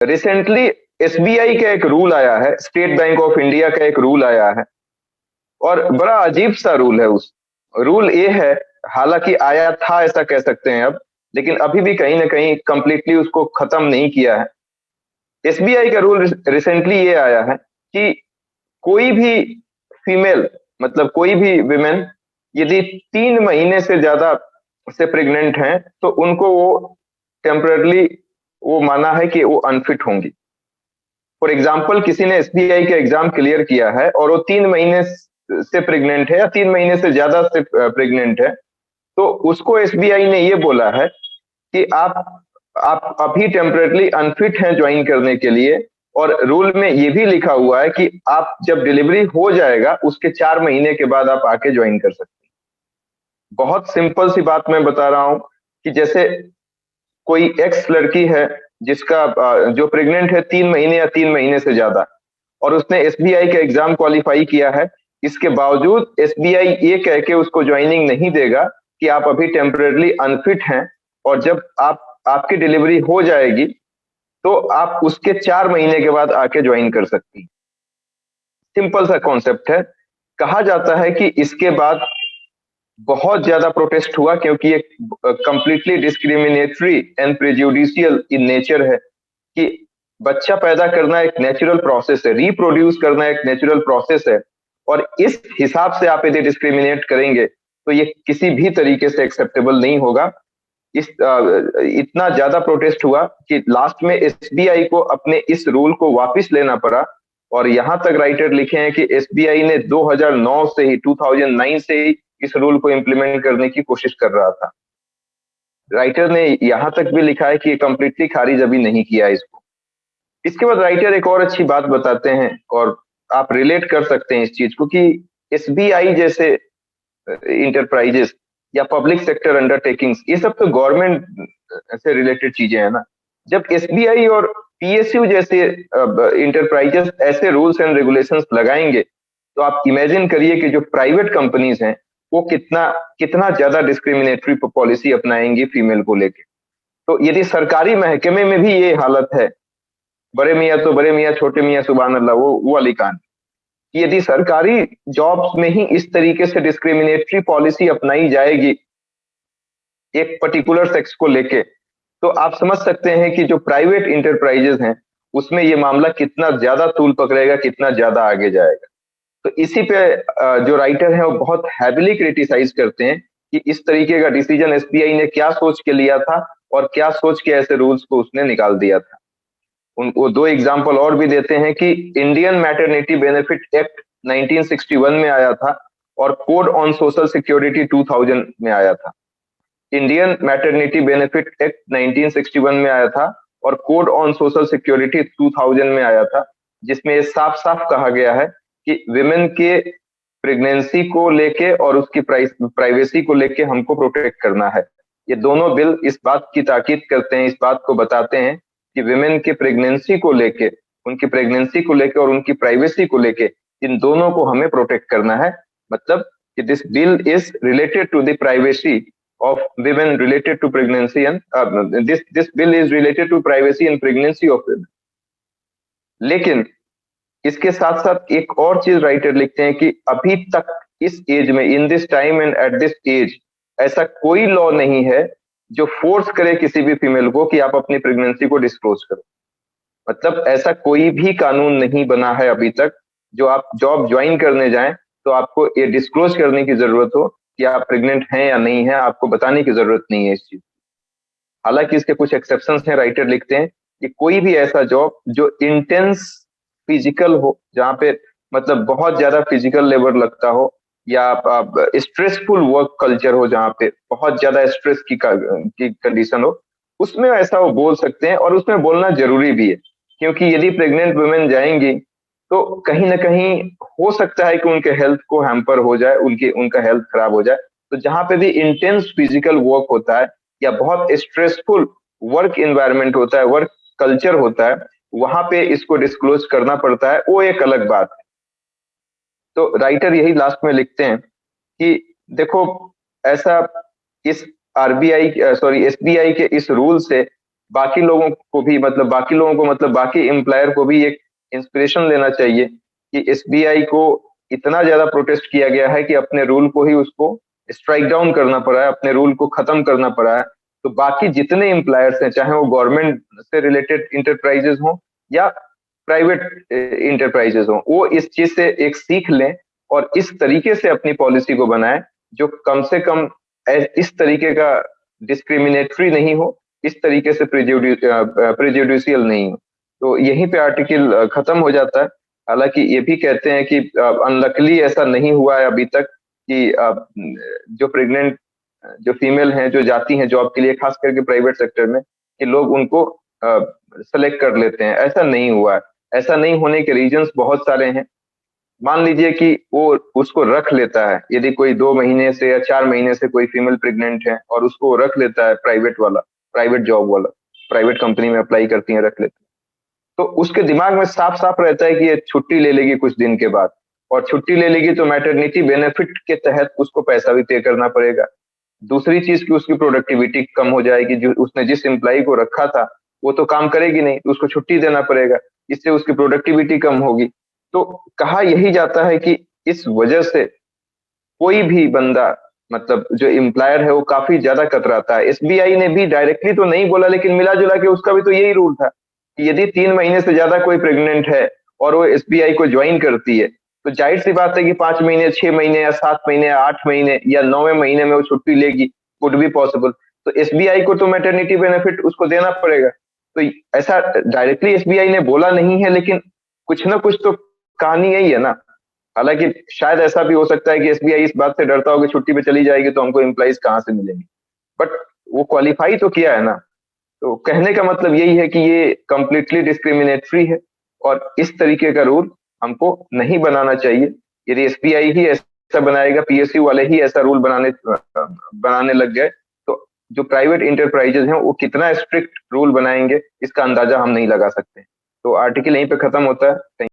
Recently SBI का एक rule आया है, स्टेट बैंक ऑफ इंडिया का एक रूल आया है, और बड़ा अजीब सा रूल है। उस रूल ये है, हालांकि आया था ऐसा कह सकते हैं अब, लेकिन अभी भी कहीं ना कहीं कंप्लीटली उसको खत्म नहीं किया है। एसबीआई का रूल रिसेंटली ये आया है कि कोई भी फीमेल, मतलब कोई भी विमेन, यदि 3 महीने से ज्यादा से प्रेग्नेंट हैं तो उनको वो टेम्पररली वो माना है कि वो अनफिट होंगी। फॉर एग्जाम्पल, किसी ने एसबीआई का एग्जाम क्लियर किया है और वो 3 महीने से प्रेग्नेंट है या 3 महीने से ज्यादा से प्रेग्नेंट है, तो उसको एसबीआई ने ये बोला है कि आप अभी टेम्परेटली अनफिट हैं ज्वाइन करने के लिए। और रूल में ये भी लिखा हुआ है कि आप जब डिलीवरी हो जाएगा उसके 4 महीने के बाद आप आके ज्वाइन कर सकते हैं। बहुत सिंपल सी बात मैं बता रहा हूं कि जैसे कोई एक्स लड़की है जिसका जो प्रेग्नेंट है 3 महीने या 3 महीने से ज्यादा, और उसने एसबीआई का एग्जाम क्वालिफाई किया है, इसके बावजूद एसबीआई ये कह के उसको ज्वाइनिंग नहीं देगा कि आप अभी टेम्परेरली अनफिट हैं, और जब आपकी डिलीवरी हो जाएगी तो आप उसके 4 महीने के बाद आके ज्वाइन कर सकती। सिंपल सा कॉन्सेप्ट है। कहा जाता है कि इसके बाद बहुत ज्यादा प्रोटेस्ट हुआ, क्योंकि ये completely discriminatory and prejudicial in nature है कि बच्चा पैदा करना एक नेचुरल प्रोसेस है, रिप्रोड्यूस करना एक नेचुरल प्रोसेस है, और इस हिसाब से आप यदि डिस्क्रिमिनेट करेंगे तो ये किसी भी तरीके से एक्सेप्टेबल नहीं होगा। इतना ज्यादा प्रोटेस्ट हुआ कि लास्ट में एसबीआई को अपने इस रूल को वापस लेना पड़ा। और यहां तक राइटर लिखे हैं कि एसबीआई ने 2009 से ही 2009 से ही इस रूल को इम्प्लीमेंट करने की कोशिश कर रहा था। राइटर ने यहां तक भी लिखा है कि कंप्लीटली खारिज अभी नहीं किया इसको। इसके बाद राइटर एक और अच्छी बात बताते हैं, और आप रिलेट कर सकते हैं इस चीज को, कि एसबीआई जैसे इंटरप्राइजेस या पब्लिक सेक्टर अंडरटेकिंग्स, ये सब तो गवर्नमेंट से रिलेटेड चीजें हैं ना। जब एसबीआई और पीएसयू जैसे इंटरप्राइजेस ऐसे रूल्स एंड रेगुलेशंस लगाएंगे, तो आप इमेजिन करिए कि जो प्राइवेट कंपनीज हैं वो कितना कितना ज्यादा डिस्क्रिमिनेटरी पॉलिसी अपनाएंगी फीमेल को लेके। तो यदि सरकारी महकमे में भी ये हालत है, बड़े मियाँ तो बड़े मियाँ छोटे मियाँ सुभान अल्लाह, वो वाली कहानी, कि यदि सरकारी जॉब्स में ही इस तरीके से डिस्क्रिमिनेटरी पॉलिसी अपनाई जाएगी एक पर्टिकुलर सेक्स को लेके, तो आप समझ सकते हैं कि जो प्राइवेट इंटरप्राइजेस हैं उसमें ये मामला कितना ज्यादा तूल पकड़ेगा, कितना ज्यादा आगे जाएगा। तो इसी पे जो राइटर है वो बहुत हैविली क्रिटिसाइज करते हैं कि इस तरीके का डिसीजन एसबीआई ने क्या सोच के लिया था और क्या सोच के ऐसे रूल्स को उसने निकाल दिया था। वो दो एग्जाम्पल और भी देते हैं कि इंडियन मैटरनिटी बेनिफिट एक्ट 1961 में आया था और कोड ऑन सोशल सिक्योरिटी 2000 में आया था। इंडियन मैटरनिटी बेनिफिट एक्ट 1961 में आया था और कोड ऑन सोशल सिक्योरिटी 2000 में आया था, जिसमें ये साफ साफ कहा गया है कि विमेन के प्रेगनेंसी को लेके और उसकी प्राइवेसी को लेके हमको प्रोटेक्ट करना है। ये दोनों बिल इस बात की ताकीद करते हैं, इस बात को बताते हैं कि विमेन के प्रेगनेंसी को लेके, उनकी प्रेगनेंसी को लेके और उनकी प्राइवेसी को लेके, इन दोनों को हमें प्रोटेक्ट करना है। मतलब कि this bill is related to the privacy of women related to pregnancy and this bill is related to privacy and pregnancy of women। लेकिन इसके साथ साथ एक और चीज राइटर लिखते हैं कि अभी तक इस एज में, in this time and at this age, ऐसा कोई लॉ नहीं है जो फोर्स करे किसी भी फीमेल को कि आप अपनी प्रेगनेंसी को डिस्क्लोज करो। मतलब ऐसा कोई भी कानून नहीं बना है अभी तक जो आप जॉब ज्वाइन करने जाएं तो आपको ये डिस्क्लोज करने की जरूरत हो कि आप प्रेग्नेंट हैं या नहीं है, आपको बताने की जरूरत नहीं है इस चीज। हालांकि इसके कुछ एक्सेप्शंस हैं, राइटर लिखते हैं कि कोई भी ऐसा जॉब जो इंटेंस फिजिकल हो, जहाँ पे मतलब बहुत ज्यादा फिजिकल लेबर लगता हो, या स्ट्रेसफुल वर्क कल्चर हो जहाँ पे बहुत ज्यादा स्ट्रेस की कंडीशन हो, उसमें ऐसा वो बोल सकते हैं। और उसमें बोलना जरूरी भी है, क्योंकि यदि प्रेग्नेंट वुमेन जाएंगी तो कहीं ना कहीं हो सकता है कि उनके हेल्थ को हैम्पर हो जाए, उनका हेल्थ खराब हो जाए। तो जहां पे भी इंटेंस फिजिकल वर्क होता है या बहुत स्ट्रेसफुल वर्क इन्वायरमेंट होता है, वर्क कल्चर होता है, वहां पे इसको डिस्क्लोज करना पड़ता है, वो एक अलग बात है। तो राइटर यही लास्ट में लिखते हैं कि देखो, ऐसा इस आरबीआई सॉरी एसबीआई के इस रूल से बाकी लोगों को भी मतलब बाकी एम्प्लॉयर को भी एक इंस्पिरेशन लेना चाहिए कि एसबीआई को इतना ज्यादा प्रोटेस्ट किया गया है कि अपने रूल को ही उसको स्ट्राइक डाउन करना पड़ा है, अपने रूल को खत्म करना पड़ा है। तो बाकी जितने एम्प्लॉयर्स हैं, चाहे वो गवर्नमेंट से रिलेटेड इंटरप्राइजेस हों या प्राइवेट इंटरप्राइजेस हों, वो इस चीज से एक सीख लें और इस तरीके से अपनी पॉलिसी को बनाएं जो कम से कम इस तरीके का डिस्क्रिमिनेटरी नहीं हो, इस तरीके से प्रेजुडिशियल नहीं हो। तो यहीं पे आर्टिकल खत्म हो जाता है। हालांकि ये भी कहते हैं कि अनलकली ऐसा नहीं हुआ है अभी तक कि जो प्रेग्नेंट जो फीमेल हैं, जो जाती हैं जॉब के लिए, खास करके प्राइवेट सेक्टर में, कि लोग उनको सेलेक्ट कर लेते हैं। ऐसा नहीं हुआ है। ऐसा नहीं होने के रीजंस बहुत सारे हैं। मान लीजिए कि वो उसको रख लेता है, यदि कोई 2 महीने से या 4 महीने से कोई फीमेल प्रेग्नेंट है और उसको वो रख लेता है, प्राइवेट जॉब वाला, प्राइवेट कंपनी में अप्लाई करती है, रख लेते हैं, तो उसके दिमाग में साफ साफ रहता है कि ये छुट्टी ले लेगी कुछ दिन के बाद, और छुट्टी ले लेगी तो मैटरनिटी बेनिफिट के तहत उसको पैसा भी पे करना पड़ेगा। दूसरी चीज की उसकी प्रोडक्टिविटी कम हो जाएगी, जो उसने जिस एम्प्लॉय को रखा था वो तो काम करेगी नहीं, तो उसको छुट्टी देना पड़ेगा, इससे उसकी प्रोडक्टिविटी कम होगी। तो कहा यही जाता है कि इस वजह से कोई भी बंदा, मतलब जो एम्प्लॉयर है, वो काफी ज्यादा कतराता है। एसबीआई ने भी डायरेक्टली तो नहीं बोला, लेकिन मिला जुला के उसका भी तो यही रूल था कि यदि 3 महीने से ज्यादा कोई प्रेग्नेंट है और वो एसबीआई को ज्वाइन करती है, तो जाहिर सी बात है कि 5 महीने, 6 महीने या 7 महीने या 8 महीने या 9वें महीने में वो छुट्टी लेगी, कुड भी पॉसिबल। तो एसबीआई को तो मैटरनिटी बेनिफिट उसको देना पड़ेगा। तो ऐसा डायरेक्टली एसबीआई ने बोला नहीं है, लेकिन कुछ ना कुछ तो कहानी यही है ना। हालांकि शायद ऐसा भी हो सकता है कि एसबीआई इस बात से डरता हो कि छुट्टी पे चली जाएगी तो हमको एम्प्लॉइज कहाँ से मिलेंगे, बट वो क्वालिफाई तो किया है ना। तो कहने का मतलब यही है कि ये कंप्लीटली डिस्क्रिमिनेटरी है और इस तरीके का रूल हमको नहीं बनाना चाहिए। यदि एसबीआई ही ऐसा बनाएगा, पीएसयू वाले ही ऐसा रूल बनाने लग गए, तो जो प्राइवेट इंटरप्राइजेज हैं वो कितना स्ट्रिक्ट रूल बनाएंगे इसका अंदाजा हम नहीं लगा सकते। तो आर्टिकल यहीं पे खत्म होता है।